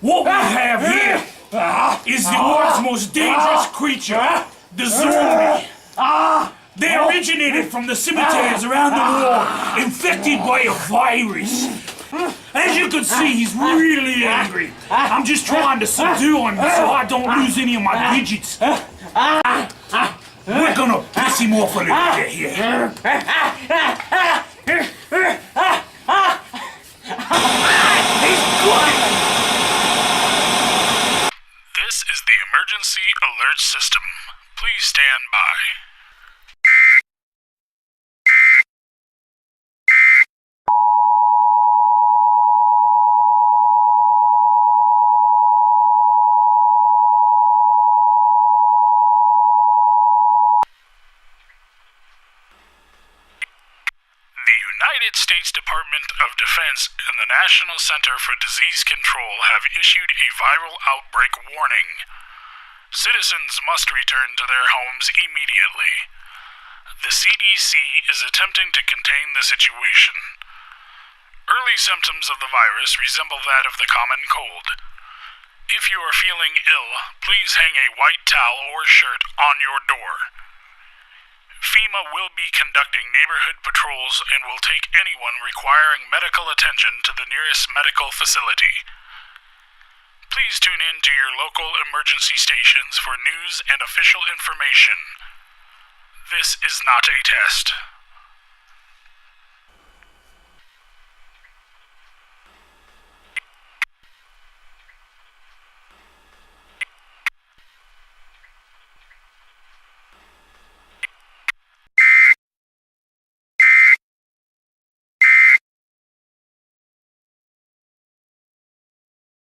What we have here is the world's most dangerous creature, the zombie. They originated from the cemeteries around the world, infected by a virus. As you can see, he's really angry. I'm just trying to subdue him so I don't lose any of my digits. We're gonna piss him off a little bit here. This is the emergency alert system. Please stand by. The United States Department of Defense and the National Center for Disease Control have issued a viral outbreak warning. Citizens must return to their homes immediately. The CDC is attempting to contain the situation. Early symptoms of the virus resemble that of the common cold. If you are feeling ill, please hang a white towel or shirt on your door. FEMA will be conducting neighborhood patrols and will take anyone requiring medical attention to the nearest medical facility. Please tune in to your local emergency stations for news and official information. This is not a test.